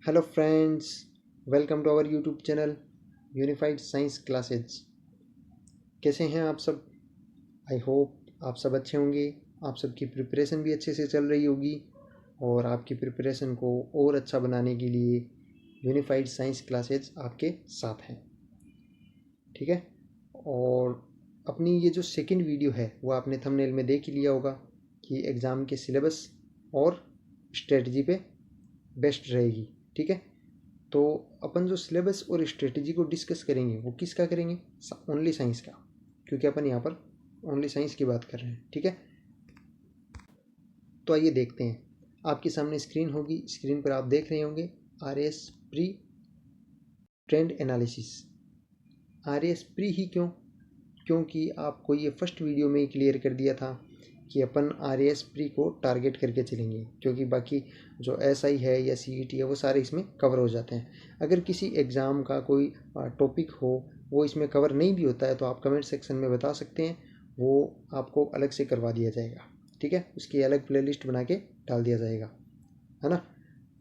Hello friends, welcome to our YouTube channel unified science classes. कैसे हैं आप सब? आई होप आप सब अच्छे होंगे। आप सबकी प्रिपरेशन भी अच्छे से चल रही होगी और आपकी प्रिपरेशन को और अच्छा बनाने के लिए यूनिफाइड साइंस क्लासेज आपके साथ हैं। ठीक है। और अपनी ये जो सेकंड वीडियो है वो आपने थंबनेल में देख ही लिया होगा कि एग्ज़ाम के सिलेबस और स्ट्रेटजी पे बेस्ट रहेगी। ठीक है। तो अपन जो सिलेबस और स्ट्रेटजी को डिस्कस करेंगे वो किसका करेंगे? ओनली साइंस का, क्योंकि अपन यहाँ पर ओनली साइंस की बात कर रहे हैं। ठीक है। तो आइए देखते हैं। आपके सामने स्क्रीन होगी, स्क्रीन पर आप देख रहे होंगे RAS pre trend analysis. RAS pre ही क्यों? क्योंकि आपको ये फर्स्ट वीडियो में ही क्लियर कर दिया था कि अपन RAS प्री को टारगेट करके चलेंगे, क्योंकि बाकी जो SI है या CET है वो सारे इसमें कवर हो जाते हैं। अगर किसी एग्ज़ाम का कोई टॉपिक हो वो इसमें कवर नहीं भी होता है तो आप कमेंट सेक्शन में बता सकते हैं, वो आपको अलग से करवा दिया जाएगा। ठीक है, उसकी अलग प्लेलिस्ट बना के डाल दिया जाएगा, है ना।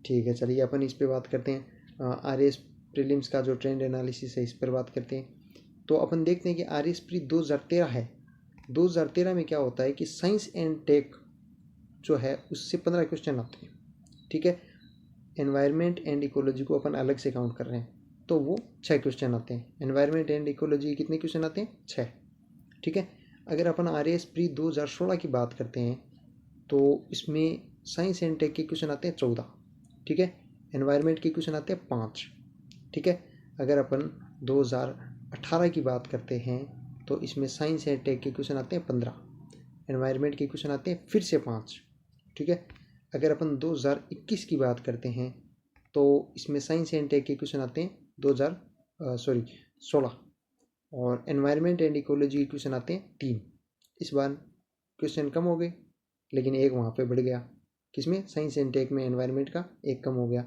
ठीक है, चलिए अपन इस पर बात करते हैं। RAS प्रीलिम्स का जो ट्रेंड एनालिसिस है इस पर बात करते हैं। तो अपन देखते हैं कि RAS प्री 2013 है। 2013 में क्या होता है कि साइंस एंड टेक जो है उससे 15 क्वेश्चन आते हैं। ठीक है। एनवायरनमेंट एंड इकोलॉजी को अपन अलग से काउंट कर रहे हैं तो वो 6 क्वेश्चन आते हैं। एनवायरनमेंट एंड इकोलॉजी कितने क्वेश्चन आते हैं? 6। ठीक है। अगर अपन RAS प्री 2016 की बात करते हैं तो इसमें साइंस एंड टेक के क्वेश्चन आते हैं 14। ठीक है। एनवायरनमेंट के क्वेश्चन आते हैं 5। ठीक है। अगर अपन 2018 की बात करते हैं तो इसमें साइंस एंड टेक के क्वेश्चन आते हैं 15। एनवायरनमेंट के क्वेश्चन आते हैं फिर से 5। ठीक है। अगर अपन 2021 की बात करते हैं तो इसमें साइंस एंड टेक के क्वेश्चन आते हैं 16 और एनवायरनमेंट एंड इकोलॉजी के क्वेश्चन आते हैं 3। इस बार क्वेश्चन कम हो गए लेकिन एक वहाँ पे बढ़ गया। किसमें? साइंस एंड टेक में एनवायरनमेंट का एक कम हो गया।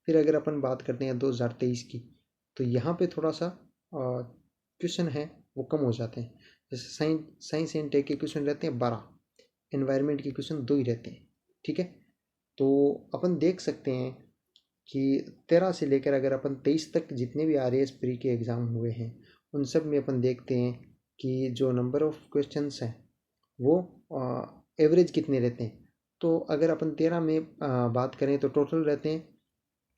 फिर अगर अपन बात करते हैं 2023 की तो यहाँ पे थोड़ा सा क्वेश्चन है वो कम हो जाते हैं। जैसे साइंस एंड टेक के क्वेश्चन रहते हैं 12, एनवायरनमेंट के क्वेश्चन 2 ही रहते हैं। ठीक है। तो अपन देख सकते हैं कि 13 से लेकर अगर अपन 23 तक जितने भी RAS प्री के एग्ज़ाम हुए हैं उन सब में अपन देखते हैं कि जो नंबर ऑफ़ क्वेश्चंस हैं वो एवरेज कितने रहते हैं। तो अगर अपन 13 में बात करें तो टोटल रहते हैं,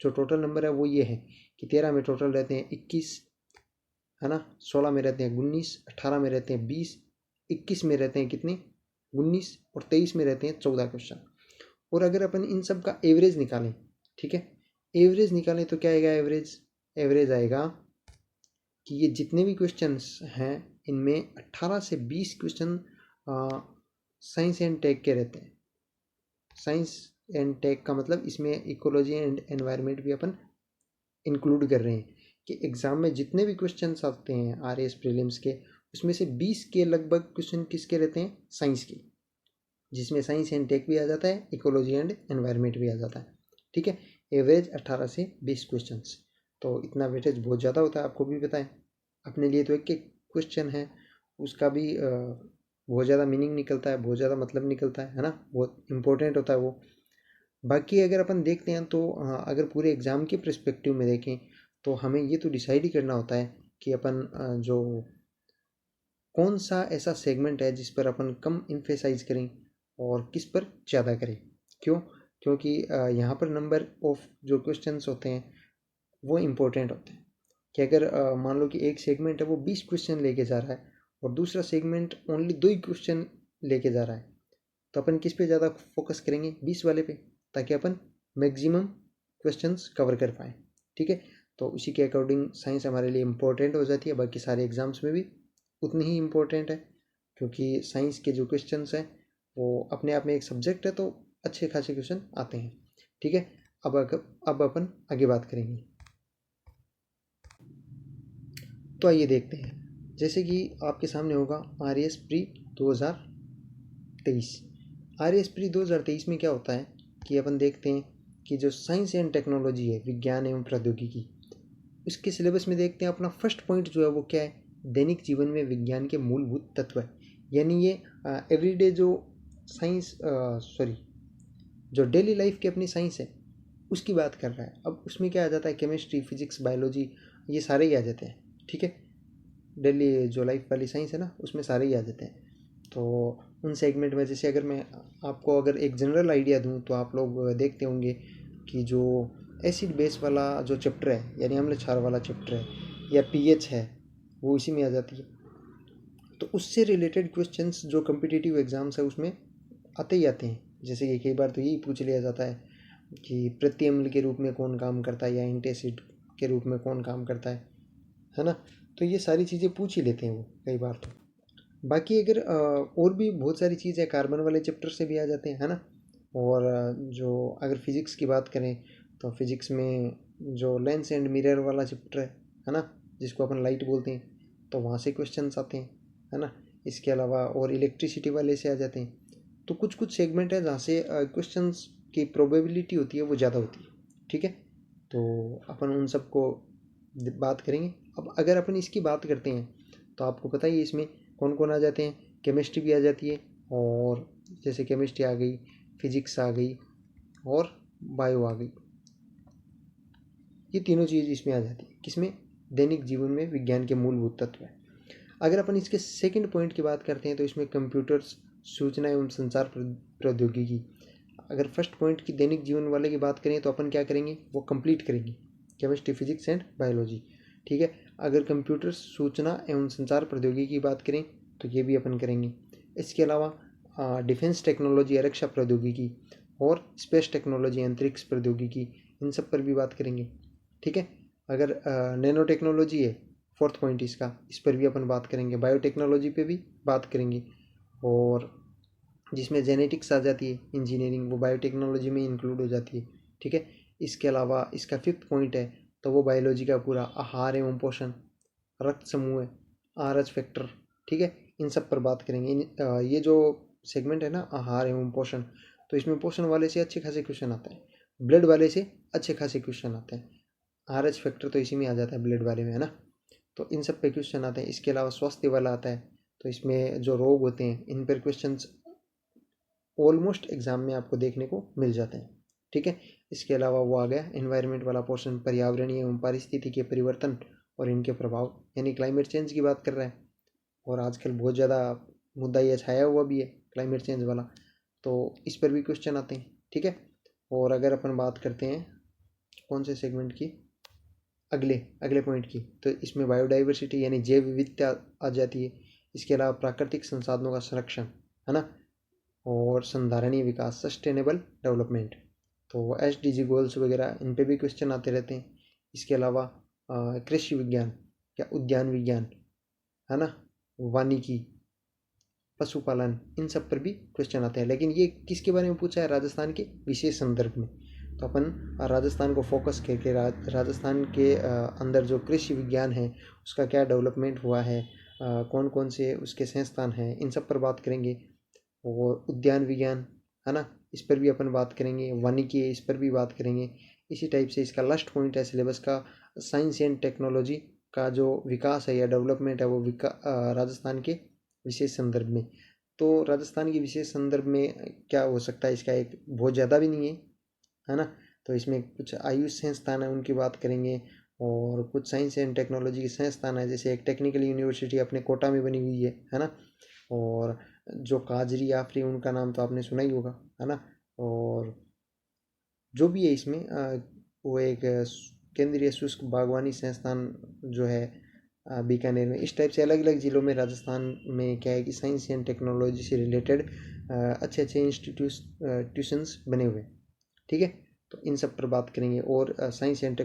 जो टोटल नंबर है वो ये है कि 13 में टोटल रहते हैं 21, है ना। 16 में रहते हैं 19, 18 में रहते हैं 20, 21 में रहते हैं कितने? 19 और 23 में रहते हैं 14 क्वेश्चन। और अगर अपन इन सब का एवरेज निकालें, ठीक है, एवरेज निकालें तो क्या आएगा? एवरेज एवरेज आएगा कि ये जितने भी क्वेश्चंस हैं इनमें 18 से 20 क्वेश्चन साइंस एंड टेक के रहते हैं। साइंस एंड टेक का मतलब इसमें इकोलॉजी एंड एनवायरनमेंट भी अपन इंक्लूड कर रहे हैं कि एग्ज़ाम में जितने भी क्वेश्चंस आते हैं RAS प्रीलिम्स के उसमें से 20 के लगभग क्वेश्चन किसके रहते हैं? साइंस के, जिसमें साइंस एंड टेक भी आ जाता है, इकोलॉजी एंड एनवायरनमेंट भी आ जाता है। ठीक है। एवरेज 18 से 20 क्वेश्चंस, तो इतना वेटेज बहुत ज़्यादा होता है, आपको भी पता है। अपने लिए तो एक एक क्वेश्चन है उसका भी बहुत ज़्यादा मीनिंग निकलता है, बहुत ज़्यादा मतलब निकलता है ना। बहुत इंपॉर्टेंट होता है वो। बाकी अगर अपन देखते हैं तो अगर पूरे एग्ज़ाम के पर्सपेक्टिव में देखें तो हमें ये तो डिसाइड ही करना होता है कि अपन जो कौन सा ऐसा सेगमेंट है जिस पर अपन कम इम्फेसाइज करें और किस पर ज़्यादा करें। क्यों? क्योंकि यहाँ पर नंबर ऑफ जो क्वेश्चंस होते हैं वो इम्पोर्टेंट होते हैं। कि अगर मान लो कि एक सेगमेंट है वो 20 क्वेश्चन लेके जा रहा है और दूसरा सेगमेंट ओनली 2 ही क्वेश्चन लेके जा रहा है, तो अपन किस पे ज़्यादा फोकस करेंगे? 20 वाले पे, ताकि अपन मैक्सिमम क्वेश्चंस कवर कर पाएँ। ठीक है। तो उसी के अकॉर्डिंग साइंस हमारे लिए इम्पोर्टेंट हो जाती है, बाकी सारे एग्ज़ाम्स में भी उतनी ही इम्पोर्टेंट है, क्योंकि साइंस के जो क्वेश्चंस हैं वो अपने आप में एक सब्जेक्ट है तो अच्छे खासे क्वेश्चन आते हैं। ठीक है। अब अपन आगे बात करेंगे। तो आइए देखते हैं। जैसे कि आपके सामने होगा RAS प्री 2023। RAS प्री 2023 में क्या होता है कि अपन देखते हैं कि जो साइंस एंड टेक्नोलॉजी है, विज्ञान एवं प्रौद्योगिकी, उसके सिलेबस में देखते हैं अपना फर्स्ट पॉइंट जो है वो क्या है? दैनिक जीवन में विज्ञान के मूलभूत तत्व है। यानी ये एवरीडे जो साइंस जो डेली लाइफ की अपनी साइंस है उसकी बात कर रहा है। अब उसमें क्या आ जाता है, केमिस्ट्री, फिजिक्स, बायोलॉजी, ये सारे ही आ जाते हैं, ठीक है। डेली जो लाइफ वाली साइंस है ना, उसमें सारे ही आ जाते हैं। तो उन सेगमेंट में जैसे अगर मैं आपको अगर एक जनरल आइडिया दूं, तो आप लोग देखते होंगे कि जो एसिड बेस वाला जो चैप्टर है, यानी अम्ल क्षार वाला चैप्टर है, या पीएच है, वो इसी में आ जाती है। तो उससे रिलेटेड क्वेश्चंस जो कम्पिटिटिव एग्जाम्स है उसमें आते ही आते हैं। जैसे कि कई बार तो यही पूछ लिया जाता है कि प्रति अम्ल के रूप में कौन काम करता है, या एंटासिड के रूप में कौन काम करता है ना। तो ये सारी चीज़ें पूछ ही लेते हैं वो कई बार तो। बाकी अगर और भी बहुत सारी चीज़ें कार्बन वाले चैप्टर से भी आ जाते हैं, है ना। और जो अगर फिज़िक्स की बात करें, तो फिज़िक्स में जो लेंस एंड मिरर वाला चैप्टर है ना, जिसको अपन लाइट बोलते हैं, तो वहाँ से क्वेश्चंस आते हैं, है ना। इसके अलावा और इलेक्ट्रिसिटी वाले से आ जाते हैं। तो कुछ कुछ सेगमेंट है जहाँ से क्वेश्चंस की प्रोबेबिलिटी होती है वो ज़्यादा होती है, ठीक है। तो अपन उन सबको बात करेंगे। अब अगर अपन इसकी बात करते हैं, तो आपको पता ही है इसमें कौन कौन आ जाते हैं। केमिस्ट्री भी आ जाती है, और जैसे केमिस्ट्री आ गई, फिजिक्स आ गई, और बायो आ गई। ये तीनों चीज़ इसमें आ जाती है। किसमें? दैनिक जीवन में विज्ञान के मूलभूत तत्व है। अगर अपन इसके सेकंड पॉइंट की बात करते हैं, तो इसमें कंप्यूटर्स, सूचना एवं संचार प्रौद्योगिकी। अगर फर्स्ट पॉइंट की दैनिक जीवन वाले की बात करें, तो अपन क्या करेंगे, वो कंप्लीट करेंगे, केमिस्ट्री, फिजिक्स एंड बायोलॉजी, ठीक है। अगर कंप्यूटर, सूचना एवं संचार प्रौद्योगिकी की बात करें, तो ये भी अपन करेंगे। इसके अलावा डिफेंस टेक्नोलॉजी, रक्षा प्रौद्योगिकी, और स्पेस टेक्नोलॉजी, अंतरिक्ष प्रौद्योगिकी, इन सब पर भी बात करेंगे, ठीक है। अगर नैनो टेक्नोलॉजी है फोर्थ पॉइंट इसका, इस पर भी अपन बात करेंगे। बायोटेक्नोलॉजी पे भी बात करेंगे, और जिसमें जेनेटिक्स आ जाती है, इंजीनियरिंग, वो बायोटेक्नोलॉजी में इंक्लूड हो जाती है, ठीक है। इसके अलावा इसका फिफ्थ पॉइंट है, तो वो बायोलॉजी का पूरा आहार एवं पोषण, रक्त समूह है, आरएच फैक्टर, ठीक है। इन सब पर बात करेंगे। ये जो सेगमेंट है ना, आहार एवं पोषण, तो इसमें पोषण वाले से अच्छे खासे क्वेश्चन आते हैं, ब्लड वाले से अच्छे खासे क्वेश्चन आते हैं। आरएच फैक्टर तो इसी में आ जाता है, ब्लड वाले में, है ना। तो इन सब पे क्वेश्चन आते हैं। इसके अलावा स्वास्थ्य वाला आता है, तो इसमें जो रोग होते हैं, इन पर क्वेश्चंस ऑलमोस्ट एग्जाम में आपको देखने को मिल जाते हैं, ठीक है। इसके अलावा वो आ गया एनवायरनमेंट वाला पोर्शन, पर्यावरणीय एवं पारिस्थितिकी के परिवर्तन और इनके प्रभाव, यानी क्लाइमेट चेंज की बात कर रहा है। और आजकल बहुत ज़्यादा मुद्दा ये छाया हुआ भी है, क्लाइमेट चेंज वाला, तो इस पर भी क्वेश्चन आते हैं, ठीक है। और अगर अपन बात करते हैं कौन से सेगमेंट की, अगले अगले पॉइंट की, तो इसमें बायोडाइवर्सिटी यानी जैव विविधता आ जाती है। इसके अलावा प्राकृतिक संसाधनों का संरक्षण, है ना, और संधारणीय विकास, सस्टेनेबल डेवलपमेंट, तो एसडीजी गोल्स वगैरह, इन पे भी क्वेश्चन आते रहते हैं। इसके अलावा कृषि विज्ञान या उद्यान विज्ञान, है ना, वानिकी, पशुपालन, इन सब पर भी क्वेश्चन आते हैं। लेकिन ये किसके बारे में पूछा है? राजस्थान के विशेष संदर्भ में। तो अपन राजस्थान को फोकस करके राजस्थान के अंदर जो कृषि विज्ञान है उसका क्या डेवलपमेंट हुआ है, कौन कौन से उसके संस्थान हैं, इन सब पर बात करेंगे। और उद्यान विज्ञान, है ना, इस पर भी अपन बात करेंगे। वानिकी, इस पर भी बात करेंगे। इसी टाइप से इसका लास्ट पॉइंट है सिलेबस का, साइंस एंड टेक्नोलॉजी का जो विकास है या डेवलपमेंट है, वो राजस्थान के विशेष संदर्भ में। तो राजस्थान के विशेष संदर्भ में क्या हो सकता है, इसका एक बहुत ज़्यादा भी नहीं है ना। तो इसमें कुछ आयुष संस्थान है, उनकी बात करेंगे। और कुछ साइंस एंड टेक्नोलॉजी के संस्थान है, जैसे एक टेक्निकल यूनिवर्सिटी अपने कोटा में बनी हुई है ना। और जो काजरी आफरी, उनका नाम तो आपने सुना ही होगा, है ना। और जो भी है इसमें वो एक केंद्रीय शुष्क बागवानी संस्थान जो है बीकानेर में। इस टाइप से अलग अलग ज़िलों में राजस्थान में क्या है कि साइंस एंड टेक्नोलॉजी से रिलेटेड अच्छे अच्छे ट्यूशन्स बने हुए, ठीक है। तो इन सब पर बात करेंगे। और साइंस एंड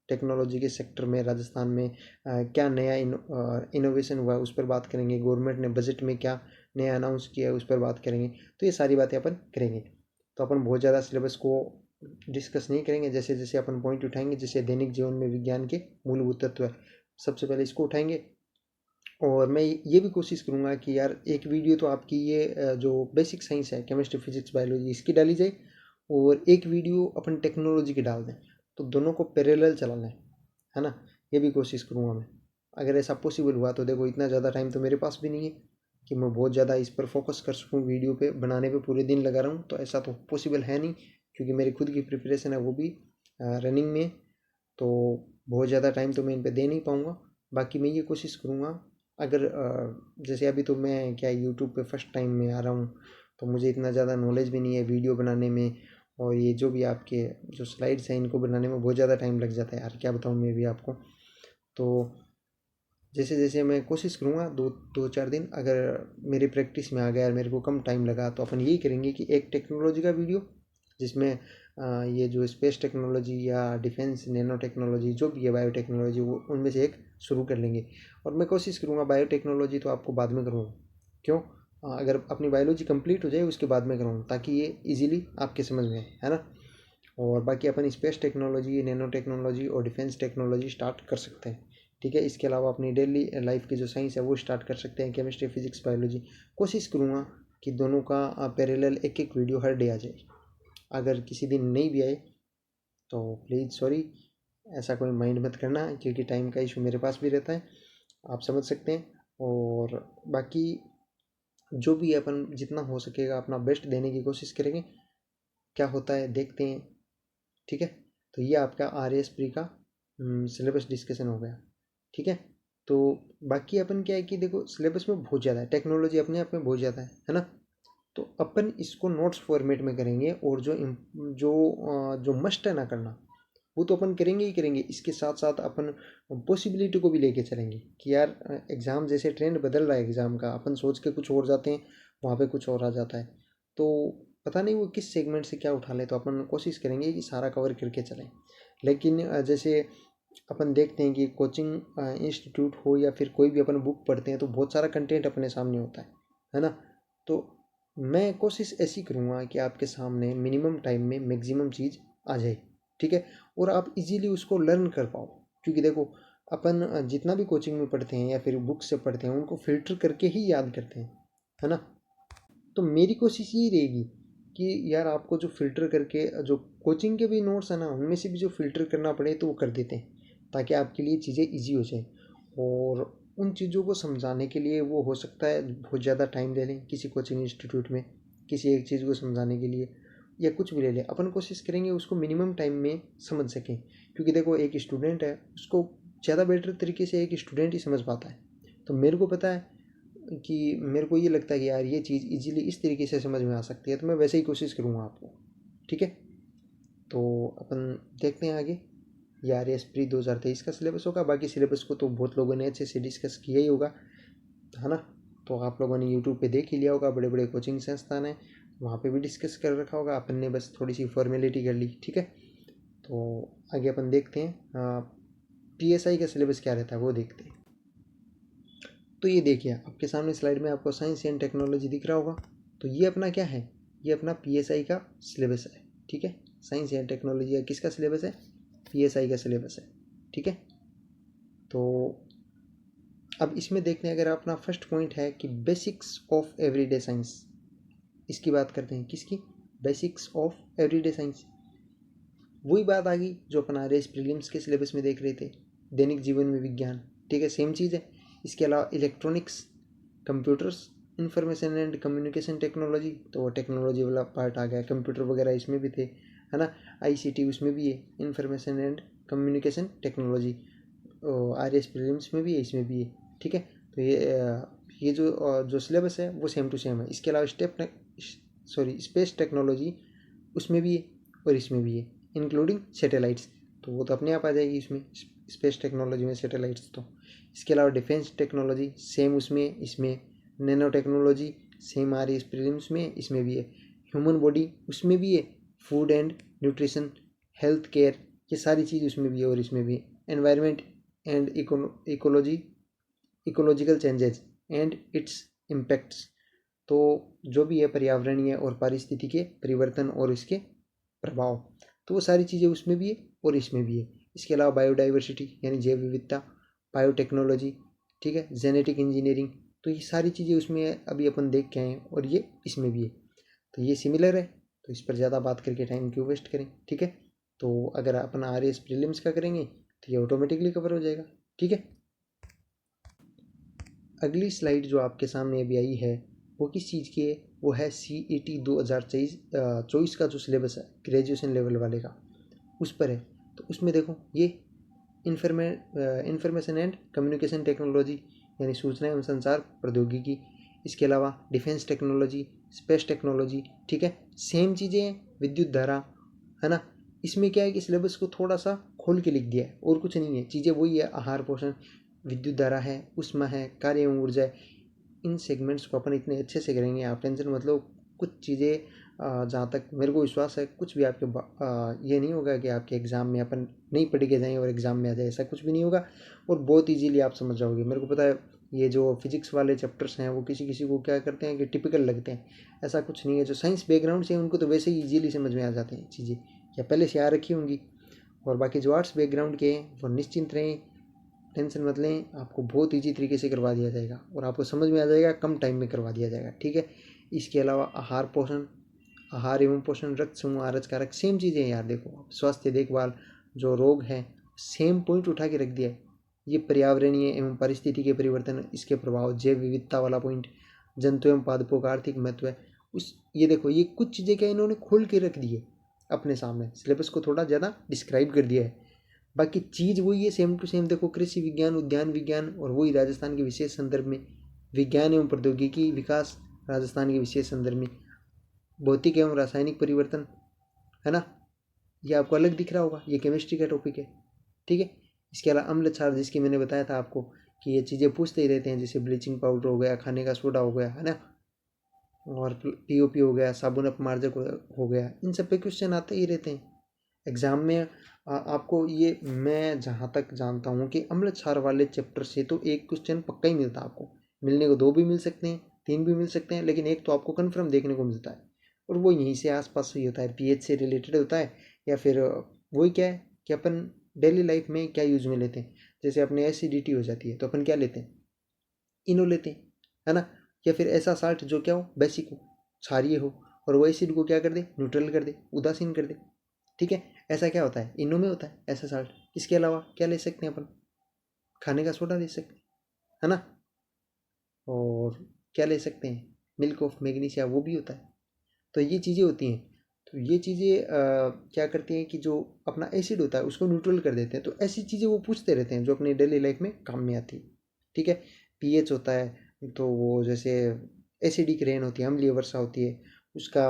टेक्नोलॉजी के सेक्टर में राजस्थान में क्या नया इनोवेशन हुआ है, उस पर बात करेंगे। गवर्नमेंट ने बजट में क्या नया अनाउंस किया है, उस पर बात करेंगे। तो ये सारी बातें अपन करेंगे। तो अपन बहुत ज़्यादा सिलेबस को डिस्कस नहीं करेंगे, जैसे जैसे अपन पॉइंट उठाएंगे। जैसे दैनिक जीवन में विज्ञान के मूलभूत तत्व है, सबसे पहले इसको उठाएंगे। और मैं ये भी कोशिश करूँगा कि यार एक वीडियो तो आपकी ये जो बेसिक साइंस है, केमिस्ट्री, फिजिक्स, बायोलॉजी, इसकी डाली जाए, और एक वीडियो अपन टेक्नोलॉजी की डाल दें, तो दोनों को पैरेलल चलाना है ना। ये भी कोशिश करूँगा मैं। अगर ऐसा पॉसिबल हुआ तो देखो, इतना ज़्यादा टाइम तो मेरे पास भी नहीं है कि मैं बहुत ज़्यादा इस पर फोकस कर सकूँ, वीडियो पे बनाने पे पूरे दिन लगा रहा हूँ, तो ऐसा तो पॉसिबल है नहीं, क्योंकि मेरी खुद की प्रिपरेशन है वो भी रनिंग में, तो बहुत ज़्यादा टाइम तो मैं इन पे दे नहीं पाऊँगा। बाकी मैं ये कोशिश करूँगा, अगर जैसे अभी तो मैं क्या यूट्यूब पे फर्स्ट टाइम में आ रहा हूँ, तो मुझे इतना ज़्यादा नॉलेज भी नहीं है वीडियो बनाने में, और ये जो भी आपके जो स्लाइड्स हैं इनको बनाने में बहुत ज़्यादा टाइम लग जाता है यार, क्या बताऊँ मैं भी आपको। तो जैसे जैसे मैं कोशिश करूँगा 2-4 दिन, अगर मेरी प्रैक्टिस में आ गया और मेरे को कम टाइम लगा, तो अपन यही करेंगे कि एक टेक्नोलॉजी का वीडियो जिसमें ये जो स्पेस टेक्नोलॉजी या डिफेंस नैनो टेक्नोलॉजी जो भी है बायोटेक्नोलॉजी, वो उनमें से एक शुरू कर लेंगे। और मैं कोशिश करूँगा बायोटेक्नोलॉजी तो आपको बाद में करूँगा, क्यों, अगर अपनी बायोलॉजी कंप्लीट हो जाए उसके बाद में करूँगा, ताकि ये इजीली आपके समझ में आए, है ना। और बाकी अपन स्पेस टेक्नोलॉजी, नैनो टेक्नोलॉजी और डिफेंस टेक्नोलॉजी स्टार्ट कर सकते हैं, ठीक है। इसके अलावा अपनी डेली लाइफ की जो साइंस है वो स्टार्ट कर सकते हैं, केमिस्ट्री, फिजिक्स, बायोलॉजी। कोशिश करूँगा कि दोनों का पैरेलल एक एक वीडियो हर डे आ जाए। अगर किसी दिन नहीं भी आए तो प्लीज़ सॉरी, ऐसा कोई माइंड मत करना, क्योंकि टाइम का इशू मेरे पास भी रहता है, आप समझ सकते हैं। और बाकी जो भी अपन जितना हो सकेगा अपना बेस्ट देने की कोशिश करेंगे, क्या होता है देखते हैं, ठीक है। तो ये आपका आर एस प्री का सिलेबस डिस्कशन हो गया, ठीक है। तो बाकी अपन क्या है कि देखो सिलेबस में बहुत ज़्यादा है, टेक्नोलॉजी अपने आप में बहुत ज़्यादा है ना। तो अपन इसको नोट्स फॉर्मेट में करेंगे, और जो मस्ट है ना करना, वो तो अपन करेंगे ही करेंगे। इसके साथ साथ अपन पॉसिबिलिटी को भी लेके चलेंगे कि यार एग्ज़ाम जैसे ट्रेंड बदल रहा है एग्ज़ाम का, अपन सोच के कुछ और जाते हैं, वहाँ पे कुछ और आ जाता है। तो पता नहीं वो किस सेगमेंट से क्या उठा ले, तो अपन कोशिश करेंगे कि सारा कवर करके चलें। लेकिन जैसे अपन देखते हैं कि कोचिंग इंस्टीट्यूट हो या फिर कोई भी अपन बुक पढ़ते हैं, तो बहुत सारा कंटेंट अपने सामने होता है ना। तो मैं कोशिश ऐसी करूँगा कि आपके सामने मिनिमम टाइम में मैक्सिमम चीज़ आ जाए, ठीक है, और आप इजीली उसको लर्न कर पाओ। क्योंकि देखो अपन जितना भी कोचिंग में पढ़ते हैं या फिर बुक से पढ़ते हैं, उनको फिल्टर करके ही याद करते हैं, है ना। तो मेरी कोशिश यही रहेगी कि यार आपको जो फ़िल्टर करके जो कोचिंग के भी नोट्स हैं ना, उनमें से भी जो फ़िल्टर करना पड़े तो वो कर देते हैं, ताकि आपके लिए चीज़ें ईजी हो जाए। और उन चीज़ों को समझाने के लिए वो हो सकता है बहुत ज़्यादा टाइम ले लें किसी कोचिंग इंस्टीट्यूट में, किसी एक चीज़ को समझाने के लिए, या कुछ भी ले लें। अपन कोशिश करेंगे उसको मिनिमम टाइम में समझ सकें, क्योंकि देखो एक स्टूडेंट है, उसको ज़्यादा बेटर तरीके से एक स्टूडेंट ही समझ पाता है। तो मेरे को पता है कि मेरे को ये लगता है कि यार ये चीज़ इजीली इस तरीके से समझ में आ सकती है, तो मैं वैसे ही कोशिश करूँगा आपको, ठीक है। तो अपन देखते हैं आगे। ये आर एस प्री 2023 का सिलेबस होगा। बाकी सिलेबस को तो बहुत लोगों ने अच्छे से डिस्कस किया ही होगा, है ना। तो आप लोगों ने यूट्यूब पे देख ही लिया होगा, बड़े बड़े कोचिंग संस्थान हैं, वहाँ पे भी डिस्कस कर रखा होगा, अपन ने बस थोड़ी सी फॉर्मेलिटी कर ली, ठीक है। तो आगे अपन देखते हैं PSI का सिलेबस क्या रहता है वो देखते हैं। तो ये देखिए आपके सामने स्लाइड में आपको साइंस एंड टेक्नोलॉजी दिख रहा होगा। तो ये अपना क्या है, ये अपना PSI का सिलेबस है, ठीक है। साइंस एंड टेक्नोलॉजी का किसका सिलेबस है, PSI का सिलेबस है, ठीक है। तो अब इसमें देखते हैं, अगर अपना फर्स्ट पॉइंट है कि बेसिक्स ऑफ एवरीडे साइंस, इसकी बात करते हैं, किसकी, बेसिक्स ऑफ एवरीडे साइंस। वही बात आ गई जो अपन आर एस प्रीलिम्स के सिलेबस में देख रहे थे, दैनिक जीवन में विज्ञान, ठीक है, सेम चीज़ है। इसके अलावा electronics, computers, information and communication technology, तो वो टेक्नोलॉजी वाला पार्ट आ गया, कंप्यूटर वगैरह इसमें भी थे, है ना। ICT उसमें भी है, information and communication technology, R S prelims में भी है, इसमें भी है, ठीक है। तो ये जो सिलेबस है वो सेम टू सेम है। इसके अलावा स्पेस टेक्नोलॉजी उसमें भी है और इसमें भी है, इंक्लूडिंग सैटेलाइट्स, तो वो तो अपने आप आ जाएगी इसमें, स्पेस टेक्नोलॉजी में सैटेलाइट्स तो। इसके अलावा डिफेंस टेक्नोलॉजी सेम उसमें, इसमें नैनो टेक्नोलॉजी सेम आ रही है प्रीलिम्स में, इसमें भी है। ह्यूमन बॉडी उसमें भी है, food and nutrition, health care, ये सारी चीज़ उसमें भी है और इसमें भी है। Environment and ecological changes and it's impacts, तो जो भी है पर्यावरणीय और पारिस्थितिकी के परिवर्तन और इसके प्रभाव, तो वो सारी चीज़ें उसमें भी है और इसमें भी है। इसके अलावा बायोडाइवर्सिटी यानी जैव विविधता, बायोटेक्नोलॉजी, ठीक है, जेनेटिक इंजीनियरिंग, तो ये सारी चीज़ें उसमें अभी अपन देख के आए हैं और ये इसमें भी है। तो ये सिमिलर है, तो इस पर ज़्यादा बात करके टाइम क्यों वेस्ट करें, ठीक है। तो अगर अपन आर एस प्रीलिम्स का करेंगे तो ये ऑटोमेटिकली कवर हो जाएगा, ठीक है। अगली स्लाइड जो आपके सामने अभी आई है वो किस चीज़ की है, वो है CET 2024 का जो सिलेबस है ग्रेजुएशन लेवल वाले का, उस पर है। तो उसमें देखो ये इंफॉर्मेशन एंड कम्युनिकेशन टेक्नोलॉजी यानी सूचना एवं संचार प्रौद्योगिकी, इसके अलावा डिफेंस टेक्नोलॉजी, स्पेस टेक्नोलॉजी, ठीक है, सेम चीज़ें हैं, विद्युत धारा, है ना। इसमें क्या है कि सिलेबस को थोड़ा सा खोल के लिख दिया है और कुछ नहीं है, चीज़ें वही है, आहार पोषण, विद्युत धारा है, ऊष्मा है, कार्य एवं ऊर्जा है। इन सेगमेंट्स को अपन इतने अच्छे से करेंगे, आप टेंशन मतलब कुछ चीज़ें जहाँ तक मेरे को विश्वास है कुछ भी आपके ये नहीं होगा कि आपके एग्ज़ाम में अपन नहीं पढ़ के जाएँ और एग्ज़ाम में आ जाए, ऐसा कुछ भी नहीं होगा और बहुत इजीली आप समझ जाओगे। मेरे को पता है ये जो फिजिक्स वाले चैप्टर्स हैं वो किसी किसी को क्या करते हैं कि टिपिकल लगते हैं, ऐसा कुछ नहीं है। जो साइंस बैकग्राउंड से उनको तो वैसे ही ईजिली समझ में आ जाते हैं चीज़ें, या पहले से आ रखी होंगी। और बाकी जो आर्ट्स बैकग्राउंड के हैं वो निश्चिंत रहें, टेंशन मत लें, आपको बहुत ईजी तरीके से करवा दिया जाएगा और आपको समझ में आ जाएगा, कम टाइम में करवा दिया जाएगा, ठीक है। इसके अलावा आहार एवं पोषण, रक्त समूह, आरज कारक, सेम चीज़ें हैं यार। देखो स्वास्थ्य देखभाल, जो रोग हैं, सेम पॉइंट उठा के रख दिया है। ये पर्यावरणीय एवं पारिस्थितिकी के परिवर्तन, इसके प्रभाव, जैव विविधता वाला पॉइंट, जंतु एवं पादपों का आर्थिक महत्व है उस, ये देखो ये कुछ चीज़ें क्या इन्होंने खोल के रख दी है अपने सामने, सिलेबस को थोड़ा ज़्यादा डिस्क्राइब कर दिया है। बाकी चीज़ वही है, सेम टू सेम। देखो कृषि विज्ञान, उद्यान विज्ञान और वही राजस्थान के विशेष संदर्भ में, विज्ञान एवं प्रौद्योगिकी विकास राजस्थान के विशेष संदर्भ में, भौतिक एवं रासायनिक परिवर्तन, है ना, ये आपको अलग दिख रहा होगा, ये केमिस्ट्री का टॉपिक है, ठीक है। इसके अलावा अम्ल क्षार, जिसकी मैंने बताया था आपको कि ये चीज़ें पूछते ही रहते हैं, जैसे ब्लीचिंग पाउडर हो गया, खाने का सोडा हो गया, है ना, और POP हो गया, साबुन अपमार्जक हो गया, इन सब पे क्वेश्चन आते ही रहते हैं एग्जाम में। आपको ये मैं जहाँ तक जानता हूँ कि अम्ल क्षार वाले चैप्टर से तो एक क्वेश्चन पक्का ही मिलता है आपको, मिलने को 2 भी मिल सकते हैं, 3 भी मिल सकते हैं, लेकिन एक तो आपको कन्फर्म देखने को मिलता है और वो यहीं से आसपास ही होता है, pH से रिलेटेड होता है, या फिर वही क्या है कि अपन डेली लाइफ में क्या यूज में लेते हैं। जैसे अपने एसिडिटी हो जाती है तो अपन क्या लेते हैं, इनो लेते हैं, है ना, या फिर ऐसा साल्ट जो क्या हो, बेसिक हो, क्षारीय हो, और वो एसिड को क्या कर दे, न्यूट्रल कर दे, उदासीन कर दे, ठीक है। ऐसा क्या होता है, इनो में होता है ऐसा साल्ट। इसके अलावा क्या ले सकते हैं अपन, खाने का सोडा ले सकते हैं, है ना, और क्या ले सकते हैं, मिल्क ऑफ मैग्नीशिया, वो भी होता है। तो ये चीज़ें होती हैं। तो ये चीज़ें क्या करती हैं कि जो अपना एसिड होता है उसको न्यूट्रल कर देते हैं। तो ऐसी चीज़ें वो पूछते रहते हैं जो अपनी डेली लाइफ में काम में आती है, ठीक है। pH होता है तो वो जैसे एसिडिक रेन होती है, अम्लीय वर्षा होती है, उसका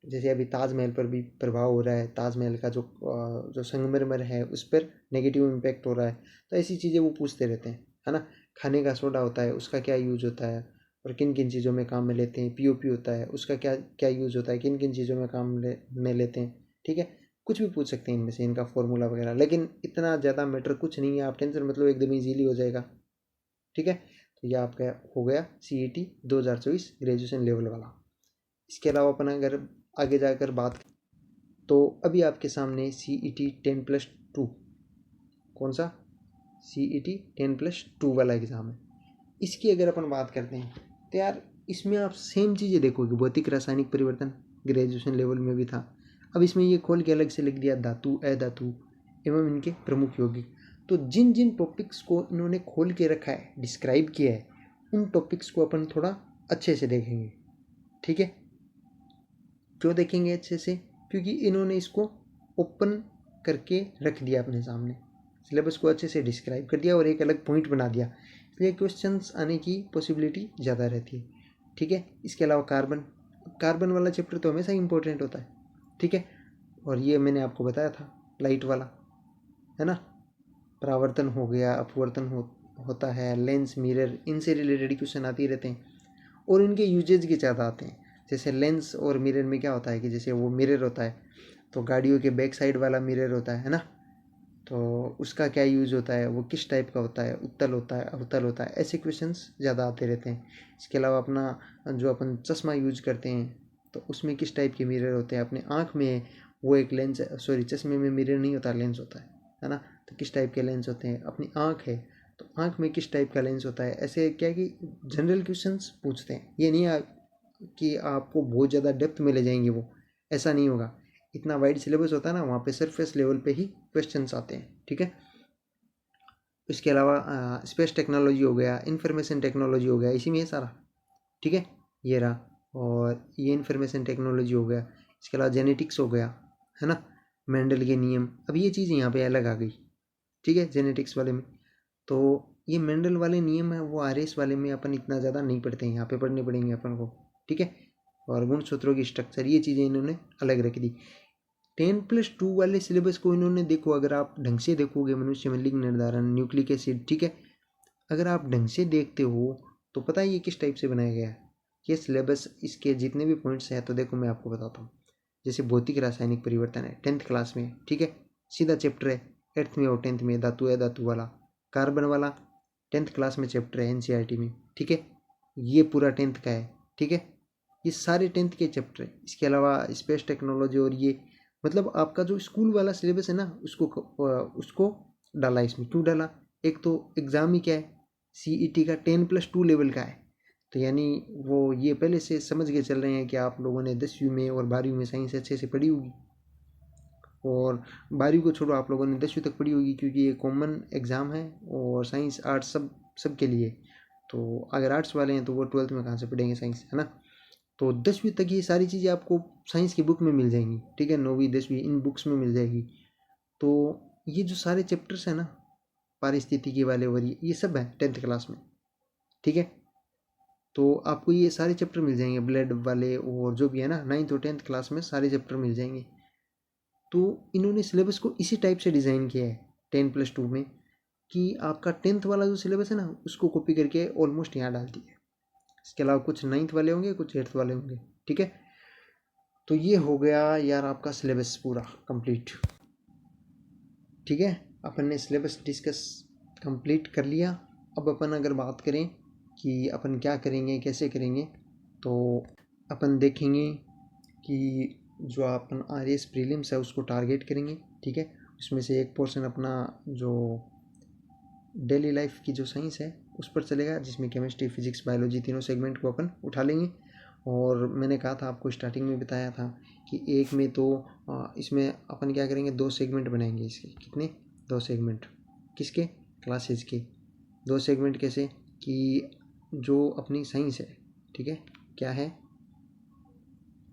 जैसे अभी ताजमहल पर भी प्रभाव हो रहा है, ताजमहल का जो संगमरमर है उस पर नेगेटिव इम्पैक्ट हो रहा है। तो ऐसी चीज़ें वो पूछते रहते हैं, है ना। खाने का सोडा होता है, उसका क्या यूज होता है और किन किन चीज़ों में काम में लेते हैं। POP होता है, उसका क्या क्या यूज़ होता है, किन किन चीज़ों में में लेते हैं, ठीक है। कुछ भी पूछ सकते हैं इनमें से, इनका फॉर्मूला वगैरह, लेकिन इतना ज़्यादा मैटर कुछ नहीं है, आप टेंशन मतलब एकदम ईजीली हो जाएगा, ठीक है। तो यह आपका हो गया CET 2024 ग्रेजुएशन लेवल वाला। इसके अलावा अपन अगर आगे जाकर बात, तो अभी आपके सामने CET 10+2, कौन सा, CET 10+2 वाला एग्ज़ाम है। इसकी अगर अपन बात करते हैं तो यार इसमें आप सेम चीज़ें देखोगे, भौतिक रासायनिक परिवर्तन ग्रेजुएशन लेवल में भी था। अब इसमें ये खोल के अलग से लिख दिया धातु, अधातु एवं इनके प्रमुख यौगिक। तो जिन जिन टॉपिक्स को इन्होंने खोल के रखा है, डिस्क्राइब किया है, उन टॉपिक्स को अपन थोड़ा अच्छे से देखेंगे, ठीक है। क्यों देखेंगे अच्छे से, क्योंकि इन्होंने इसको ओपन करके रख दिया अपने सामने, सिलेबस को अच्छे से डिस्क्राइब कर दिया और एक अलग पॉइंट बना दिया, इसलिए क्वेश्चंस आने की पॉसिबिलिटी ज़्यादा रहती है, ठीक है। इसके अलावा कार्बन वाला चैप्टर तो हमेशा इंपॉर्टेंट होता है, ठीक है। और ये मैंने आपको बताया था लाइट वाला, है ना, परावर्तन हो गया, अपवर्तन होता है, लेंस, मिरर, इनसे रिलेटेड क्वेश्चन आते ही रहते हैं और इनके यूजेज के ज़्यादा आते हैं। जैसे लेंस और मिरर में क्या होता है कि जैसे वो मिरर होता है तो गाड़ियों के बैक साइड वाला मिरर होता है ना, तो उसका क्या यूज़ होता है, वो किस टाइप का होता है, उत्तल होता है, अवतल होता है, ऐसे क्वेश्चंस ज़्यादा आते रहते हैं। इसके अलावा अपना जो अपन चश्मा यूज करते हैं तो उसमें किस टाइप के मिरर होते हैं, अपने आँख में वो एक लेंस, सॉरी चश्मे में मिरर नहीं होता, लेंस होता है ना। तो किस टाइप के लेंस होते हैं, अपनी आँख है तो आँख में किस टाइप का लेंस होता है, ऐसे क्या कि जनरल क्वेश्चंस पूछते हैं। ये नहीं कि आपको बहुत ज़्यादा डेप्थ में ले जाएंगे, वो ऐसा नहीं होगा। इतना वाइड सिलेबस होता है ना, वहाँ पे सरफेस लेवल पे ही क्वेश्चंस आते हैं, ठीक है। इसके अलावा स्पेस टेक्नोलॉजी हो गया, इंफॉर्मेशन टेक्नोलॉजी हो गया, इसी में ये सारा, ठीक है, ये रहा। और ये इन्फॉर्मेशन टेक्नोलॉजी हो गया, इसके अलावा जेनेटिक्स हो गया, है ना, मेंडल के नियम। अब ये चीज़ यहाँ पे अलग आ गई, ठीक है, जेनेटिक्स वाले में। तो ये मेंडल वाले नियम है वो आरएस वाले में अपन इतना ज़्यादा नहीं पढ़ते हैं, यहाँ पे पढ़ने पड़ेंगे अपन को, ठीक है। और गुणसूत्रों की स्ट्रक्चर, ये चीज़ें इन्होंने अलग रख दी। 10+2 वाले सिलेबस को इन्होंने, देखो अगर आप ढंग से देखोगे, मनुष्य में लिंग निर्धारण, न्यूक्लिक एसिड, ठीक है, अगर आप ढंग से देखते हो तो पता है ये किस टाइप से बनाया गया है ये सिलेबस। इसके जितने भी पॉइंट्स हैं तो देखो मैं आपको बताता हूँ। जैसे भौतिक रासायनिक परिवर्तन है 10th क्लास में, ठीक है, सीधा चैप्टर है। 8th में और 10th में धातु है धातु वाला। कार्बन वाला 10th क्लास में चैप्टर है एनसीईआरटी में, ठीक है, ये पूरा 10th का है, ठीक है, ये सारे 10th के चैप्टर है। इसके अलावा स्पेस टेक्नोलॉजी, और ये मतलब आपका जो स्कूल वाला सिलेबस है ना, उसको डाला इसमें। क्यों डाला? एक तो एग्ज़ाम ही क्या है, सीईटी का 10+2 लेवल का है, तो यानी वो ये पहले से समझ के चल रहे हैं कि आप लोगों ने 10वीं में और 12वीं में साइंस अच्छे से पढ़ी होगी, और 12वीं को छोड़ो, आप लोगों ने 10वीं तक पढ़ी होगी, क्योंकि ये कॉमन एग्ज़ाम है और साइंस आर्ट्स सब के लिए। तो अगर आर्ट्स वाले हैं तो वो 12th में कहाँ से पढ़ेंगे साइंस, है ना। तो 10वीं तक ये सारी चीज़ें आपको साइंस की बुक में मिल जाएंगी, ठीक है, 9वीं 10वीं इन बुक्स में मिल जाएगी। तो ये जो सारे चैप्टर्स हैं ना, पारिस्थितिकी वाले और ये सब है 10th क्लास में, ठीक है। तो आपको ये सारे चैप्टर मिल जाएंगे, ब्लड वाले और जो भी है ना, 9th और 10th क्लास में सारे चैप्टर मिल जाएंगे। तो इन्होंने सिलेबस को इसी टाइप से डिज़ाइन किया है 10+2 में, कि आपका 10th वाला जो सिलेबस है ना, उसको कॉपी करके ऑलमोस्ट यहाँ डाल दिया। इसके अलावा कुछ 9th वाले होंगे, कुछ 8th वाले होंगे, ठीक है। तो ये हो गया यार आपका सिलेबस पूरा कंप्लीट, ठीक है। अपन ने सिलेबस डिस्कस कंप्लीट कर लिया। अब अपन अगर बात करें कि अपन क्या करेंगे, कैसे करेंगे, तो अपन देखेंगे कि जो अपन आरएस प्रीलिम्स है उसको टारगेट करेंगे, ठीक है। उसमें से एक पोर्शन अपना जो डेली लाइफ की जो साइंस है उस पर चलेगा, जिसमें केमिस्ट्री, फिजिक्स, बायोलॉजी तीनों सेगमेंट को अपन उठा लेंगे। और मैंने कहा था आपको, स्टार्टिंग में बताया था कि एक में तो इसमें अपन क्या करेंगे, 2 सेगमेंट बनाएंगे इसके। कितने? 2 सेगमेंट। किसके? क्लासेज के। 2 सेगमेंट कैसे? कि जो अपनी साइंस है, ठीक है, क्या है,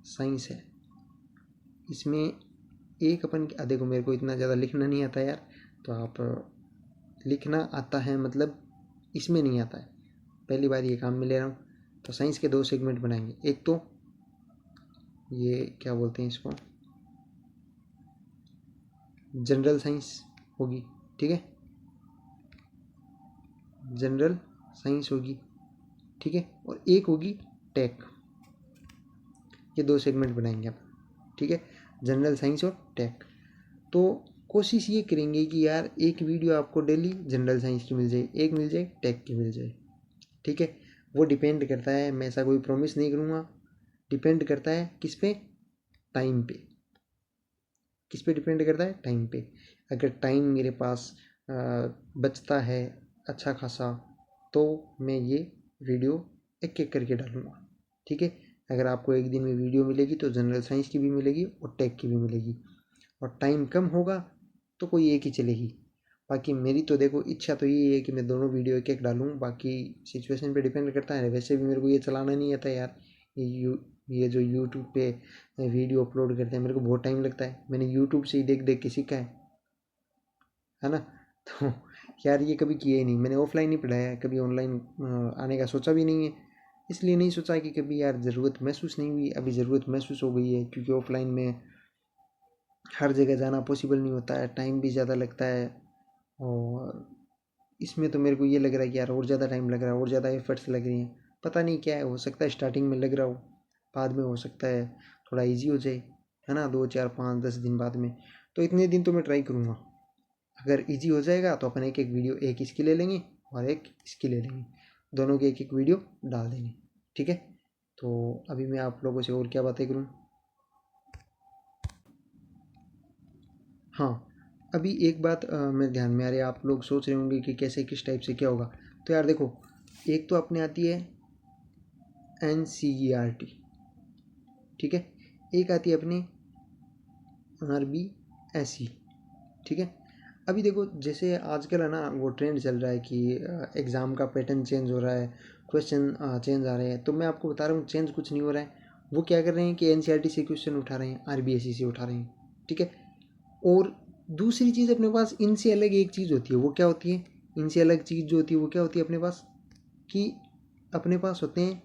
साइंस है, इसमें एक अपन, देखो मेरे को इतना ज़्यादा लिखना नहीं आता यार, तो आप लिखना आता है मतलब इसमें नहीं आता है, पहली बार ये काम में ले रहा हूँ। तो साइंस के 2 सेगमेंट बनाएंगे। एक तो ये क्या बोलते हैं इसको, जनरल साइंस होगी, ठीक है, जनरल साइंस होगी, ठीक है, और एक होगी टेक। ये 2 सेगमेंट बनाएंगे आप, ठीक है, जनरल साइंस और टेक। तो कोशिश ये करेंगे कि यार एक वीडियो आपको डेली जनरल साइंस की मिल जाए, एक मिल जाए टेक की मिल जाए, ठीक है। वो डिपेंड करता है, मैं ऐसा कोई प्रॉमिस नहीं करूँगा, डिपेंड करता है किस पे, टाइम पे। किस पे डिपेंड करता है? टाइम पे। अगर टाइम मेरे पास बचता है अच्छा खासा, तो मैं ये वीडियो एक एक करके डालूँगा, ठीक है। अगर आपको एक दिन में वीडियो मिलेगी तो जनरल साइंस की भी मिलेगी और टेक की भी मिलेगी, और टाइम कम होगा तो कोई एक ही चलेगी। बाकी मेरी तो देखो इच्छा तो यही है कि मैं दोनों वीडियो एक एक डालूँ, बाकी सिचुएशन पे डिपेंड करता है। वैसे भी मेरे को ये चलाना नहीं आता यार, ये जो यूट्यूब पे वीडियो अपलोड करते हैं, मेरे को बहुत टाइम लगता है। मैंने यूट्यूब से ही देख देख के सीखा है ना। तो यार ये कभी किया ही नहीं, मैंने ऑफलाइन ही पढ़ाया है, कभी ऑनलाइन आने का सोचा भी नहीं है। इसलिए नहीं सोचा कि कभी यार ज़रूरत महसूस नहीं हुई, अभी ज़रूरत महसूस हो गई है, क्योंकि ऑफलाइन में हर जगह जाना पॉसिबल नहीं होता है, टाइम भी ज़्यादा लगता है। और इसमें तो मेरे को ये लग रहा है कि यार और ज़्यादा टाइम लग रहा है, और ज़्यादा एफर्ट्स लग रही हैं। पता नहीं क्या है, हो सकता है स्टार्टिंग में लग रहा हो, बाद में हो सकता है थोड़ा इजी हो जाए, है ना, 2 4 5 10 दिन बाद में। तो इतने दिन तो मैं ट्राई करूँगा। अगर इजी हो जाएगा तो अपन एक एक वीडियो, एक इसकी ले लेंगे और एक इसकी ले लेंगे, दोनों की एक एक वीडियो डाल देंगे, ठीक है। तो अभी मैं आप लोगों से और क्या बातें करूँ। हाँ, अभी एक बात मेरे ध्यान में आ रही है, आप लोग सोच रहे होंगे कि कैसे, किस टाइप से, क्या होगा। तो यार देखो, एक तो अपने आती है NCERT, ठीक है, एक आती है अपनी RBSE, ठीक है। अभी देखो जैसे आजकल है ना वो ट्रेंड चल रहा है कि एग्ज़ाम का पैटर्न चेंज हो रहा है, क्वेश्चन चेंज आ रहे हैं। तो मैं आपको बता रहा हूँ चेंज कुछ नहीं हो रहा है। वो क्या कर रहे हैं कि एनसीईआरटी से क्वेश्चन उठा रहे हैं, आरबीएसई से उठा रहे हैं, ठीक है। और दूसरी चीज़ अपने पास इनसे अलग एक चीज़ होती है, वो क्या होती है, इनसे अलग चीज़ जो होती है वो क्या होती है अपने पास, कि अपने पास होते हैं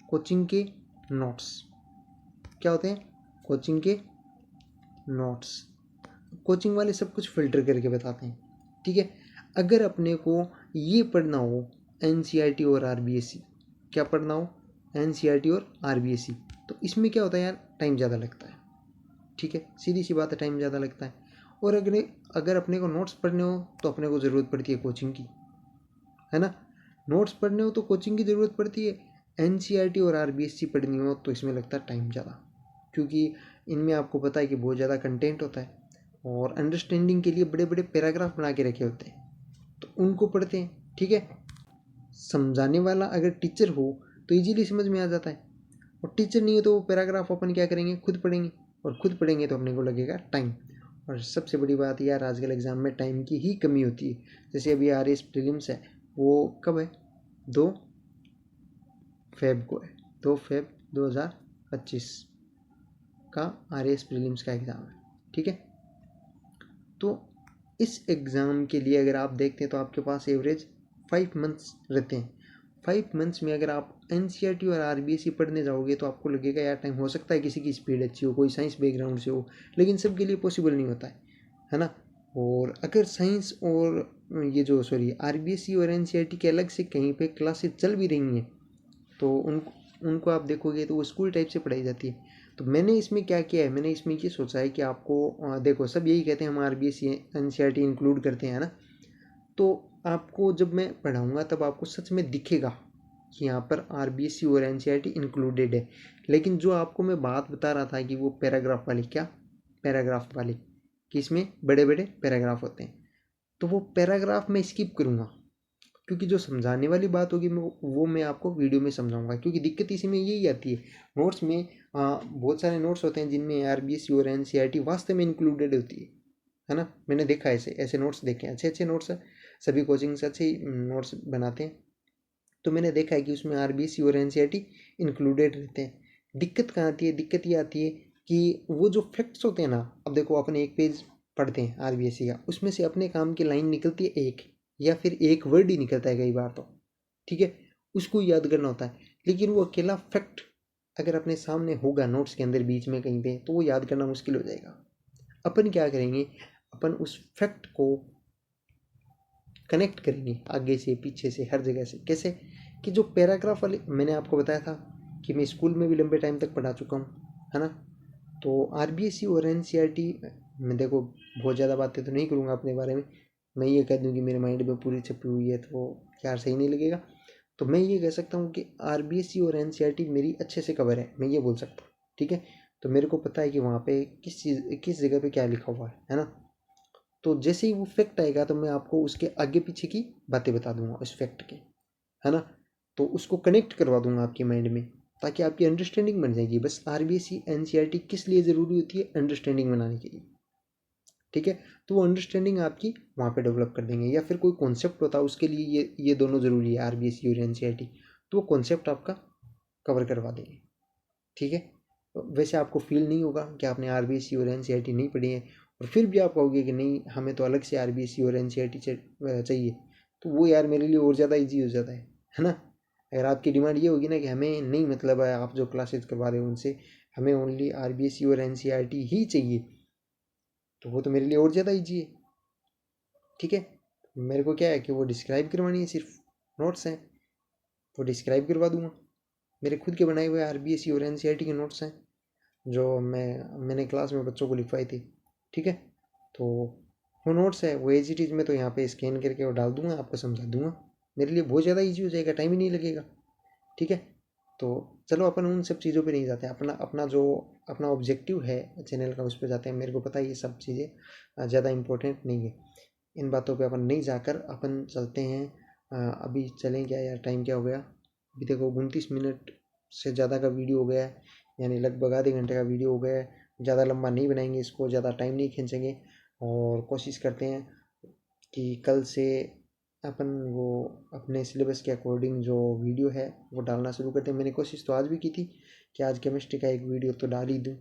कोचिंग के नोट्स। क्या होते हैं, कोचिंग के नोट्स। कोचिंग वाले सब कुछ फिल्टर करके बताते हैं, ठीक है। अगर अपने को ये पढ़ना हो एनसीईआरटी और आरबीएसई, क्या पढ़ना हो, एनसीईआरटी और आरबीएसई, तो इसमें क्या होता है यार, टाइम ज़्यादा लगता है, ठीक है, सीधी सी बात है, टाइम ज़्यादा लगता है। और अगर अगर अपने को नोट्स पढ़ने हो तो अपने को ज़रूरत पड़ती है कोचिंग की, है ना। नोट्स पढ़ने हो तो कोचिंग की ज़रूरत पड़ती है, एनसीईआरटी और आरबीएसई पढ़नी हो तो इसमें लगता है टाइम ज़्यादा, क्योंकि इनमें आपको पता है कि बहुत ज़्यादा कंटेंट होता है और अंडरस्टैंडिंग के लिए बड़े बड़े पैराग्राफ बना के रखे होते हैं, तो उनको पढ़ते हैं, ठीक है। समझाने वाला अगर टीचर हो तो इजीली समझ में आ जाता है, और टीचर नहीं हो तो वो पैराग्राफ अपन क्या करेंगे, खुद पढ़ेंगे, और खुद पढ़ेंगे तो अपने को लगेगा टाइम। और सबसे बड़ी बात यार आजकल एग्ज़ाम में टाइम की ही कमी होती है। जैसे अभी आरएस प्रीलिम्स है, वो कब है, 2 फेब को है, 2 फेब 2025 का आरएस प्रीलिम्स का एग्ज़ाम है, ठीक है। तो इस एग्ज़ाम के लिए अगर आप देखते हैं तो आपके पास एवरेज 5 मंथ्स रहते हैं। 5 मंथ्स में अगर आप एनसीईआरटी और आरबीएसई पढ़ने जाओगे तो आपको लगेगा यार टाइम, हो सकता है किसी की स्पीड अच्छी हो, कोई साइंस बैकग्राउंड से हो, लेकिन सबके लिए पॉसिबल नहीं होता है ना। और अगर साइंस और ये जो सॉरी आरबीएसई और एनसीईआरटी के अलग से कहीं पे क्लासेस चल भी रही हैं तो उनको आप देखोगे तो वो स्कूल टाइप से पढ़ाई जाती है। तो मैंने इसमें क्या किया है, मैंने इसमें ये सोचा है कि आपको देखो सब यही कहते हैं हम आरबीएसई एनसीईआरटी इंक्लूड करते हैं ना, तो आपको जब मैं पढ़ाऊँगा तब आपको सच में दिखेगा कि यहाँ पर आरबीएसई और एनसीईआरटी इंक्लूडेड है। लेकिन जो आपको मैं बात बता रहा था कि वो पैराग्राफ वाली, क्या पैराग्राफ वाली, कि इसमें बड़े बड़े पैराग्राफ होते हैं, तो वो पैराग्राफ मैं स्किप करूँगा, क्योंकि जो समझाने वाली बात होगी वो मैं आपको वीडियो में समझाऊंगा। क्योंकि दिक्कत इसी में यही आती है, नोट्स में बहुत सारे नोट्स होते हैं जिनमें आरबीएसई और एनसीईआरटी वास्तव में इंक्लूडेड होती है ना। मैंने देखा ऐसे ऐसे नोट्स देखे हैं, अच्छे अच्छे नोट्स हैं, सभी कोचिंग से अच्छे नोट्स बनाते हैं। तो मैंने देखा है कि उसमें आरबीएसई और एनसीईआरटी इंक्लूडेड रहते हैं। दिक्कत कहाँ आती है, दिक्कत ये आती है कि वो जो फैक्ट्स होते हैं ना, अब देखो अपन एक पेज पढ़ते हैं आरबीएसई का, उसमें से अपने काम की लाइन निकलती है एक, या फिर एक वर्ड ही निकलता है कई बार तो, ठीक है, उसको याद करना होता है। लेकिन वो अकेला फैक्ट अगर अपने सामने होगा नोट्स के अंदर बीच में कहीं पे, तो वो याद करना मुश्किल हो जाएगा। अपन क्या करेंगे, अपन उस फैक्ट को कनेक्ट करेंगे आगे से पीछे से हर जगह से। कैसे, कि जो पैराग्राफ वाले मैंने आपको बताया था कि मैं स्कूल में भी लंबे टाइम तक पढ़ा चुका हूँ, है ना। तो आरबीएसई और एनसीईआरटी में देखो बहुत ज़्यादा बातें तो नहीं करूँगा अपने बारे में, मैं ये कह दूँ कि मेरे माइंड में पूरी छपी हुई है तो यार सही नहीं लगेगा। तो मैं ये कह सकता हूँ कि आरबीएसई और एनसीईआरटी मेरी अच्छे से कवर है, मैं ये बोल सकता हूँ, ठीक है। तो मेरे को पता है कि वहाँ पे किस जगह पे क्या लिखा हुआ है ना। तो जैसे ही वो फैक्ट आएगा तो मैं आपको उसके आगे पीछे की बातें बता दूंगा उस फैक्ट के, है ना। तो उसको कनेक्ट करवा दूंगा आपके माइंड में, ताकि आपकी अंडरस्टैंडिंग बन जाएगी। बस आरबीएसई एनसीईआरटी किस लिए ज़रूरी होती है, अंडरस्टैंडिंग बनाने के लिए, ठीक है। तो वो अंडरस्टैंडिंग आपकी वहाँ पे डेवलप कर देंगे। या फिर कोई कॉन्सेप्ट होता है उसके लिए ये दोनों ज़रूरी है, आरबीएसई और एनसीईआरटी, तो वो कॉन्सेप्ट आपका कवर करवा देंगे, ठीक है। वैसे आपको फील नहीं होगा कि आपने आरबीएसई और एनसीईआरटी नहीं पढ़ी है, और फिर भी आप कहोगे कि नहीं हमें तो अलग से आरबीएसई और एनसीईआरटी चाहिए, तो वो यार मेरे लिए और ज़्यादा इजी हो जाता है ना। अगर आपकी डिमांड ये होगी ना कि हमें नहीं मतलब है आप जो क्लासेज करवा रहे हो उनसे, हमें ओनली आरबीएसई और एनसीईआरटी ही चाहिए, तो वो तो मेरे लिए और ज़्यादा ईजी है, ठीक है। मेरे को क्या है कि वो डिस्क्राइब करवानी है, सिर्फ नोट्स हैं, वो डिस्क्राइब करवा दूंगा। मेरे खुद के बनाए हुए आरबीएसई और एनसीईआरटी के नोट्स हैं जो मैंने क्लास में बच्चों को लिखवाई थी, ठीक है। तो वो नोट्स है, वो एज इट इज़ में तो यहाँ पे स्कैन करके वो डाल दूंगा, आपको समझा दूंगा। मेरे लिए बहुत ज़्यादा इजी हो जाएगा, टाइम ही नहीं लगेगा, ठीक है। तो चलो अपन उन सब चीज़ों पे नहीं जाते, अपना अपना जो अपना ऑब्जेक्टिव है चैनल का उस पर जाते हैं। मेरे को पता है ये सब चीज़ें ज़्यादा इम्पोर्टेंट नहीं है, इन बातों पे अपन नहीं जाकर अपन चलते हैं। अभी चलें क्या यार, टाइम क्या हो गया, अभी देखो 29 मिनट से ज़्यादा का वीडियो हो गया है, यानी लगभग आधे घंटे का वीडियो हो गया है। ज़्यादा लंबा नहीं बनाएंगे इसको, ज़्यादा टाइम नहीं खींचेंगे। और कोशिश करते हैं कि कल से अपन वो अपने सिलेबस के अकॉर्डिंग जो वीडियो है वो डालना शुरू करते हैं। मैंने कोशिश तो आज भी की थी कि आज केमिस्ट्री का एक वीडियो तो डाल ही दूँ,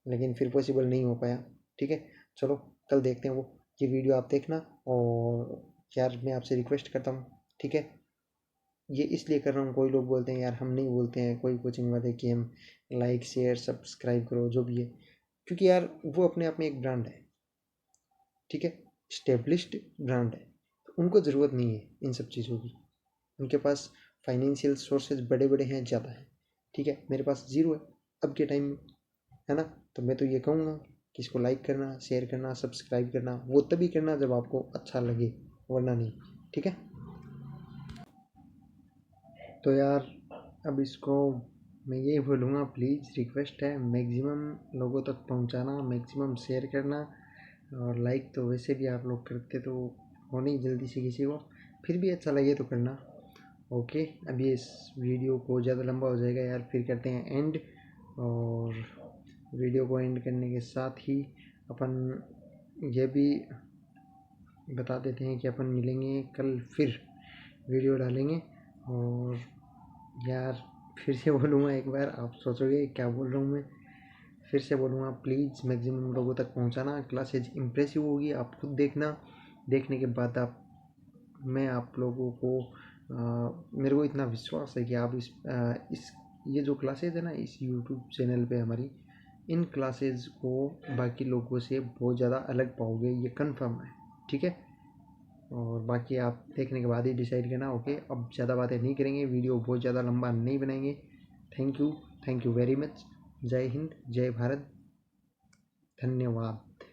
लेकिन फिर पॉसिबल नहीं हो पाया। ठीक है, चलो कल देखते हैं वो। ये वीडियो आप देखना, और यार मैं आपसे रिक्वेस्ट करता हूँ, ठीक है, ये इसलिए कर रहा हूँ, कोई लोग बोलते हैं यार हम नहीं बोलते हैं, कोई कोचिंग वाले कि हम लाइक शेयर सब्सक्राइब करो जो भी है, क्योंकि यार वो अपने आप में एक ब्रांड है, ठीक है, स्टेब्लिश्ड ब्रांड है, तो उनको ज़रूरत नहीं है इन सब चीज़ों की। उनके पास फाइनेंशियल सोर्सेज बड़े बड़े हैं, ज़्यादा है, ठीक है, मेरे पास ज़ीरो है अब के टाइम में, है ना। तो मैं तो ये कहूँगा कि इसको लाइक करना, शेयर करना, सब्सक्राइब करना वो तभी करना जब आपको अच्छा लगे, वरना नहीं, ठीक है। तो यार अब इसको मैं यही बोलूँगा, प्लीज़ रिक्वेस्ट है मैक्सिमम लोगों तक पहुँचाना, मैक्सिमम शेयर करना, और लाइक तो वैसे भी आप लोग करते तो हो नहीं जल्दी से किसी को, फिर भी अच्छा लगे तो करना। ओके, अभी इस वीडियो को ज़्यादा लंबा हो जाएगा यार, फिर करते हैं एंड। और वीडियो को एंड करने के साथ ही अपन ये भी बता देते हैं कि अपन मिलेंगे कल, फिर वीडियो डालेंगे। और यार फिर से बोलूँगा एक बार, आप सोचोगे क्या बोल रहा हूँ मैं, फिर से बोलूँगा प्लीज़ मैक्सिमम लोगों तक पहुँचाना। क्लासेज इम्प्रेसिव होगी, आप खुद देखना, देखने के बाद आप, मैं आप लोगों को मेरे को इतना विश्वास है कि आप इस ये जो क्लासेज है ना इस यूट्यूब चैनल पे हमारी, इन क्लासेज को बाकी लोगों से बहुत ज़्यादा अलग पाओगे, ये कंफर्म है, ठीक है। और बाकी आप देखने के बाद ही डिसाइड करना। ओके, अब ज़्यादा बातें नहीं करेंगे, वीडियो बहुत ज़्यादा लंबा नहीं बनाएंगे। Thank you very much. जय हिंद, जय भारत, धन्यवाद।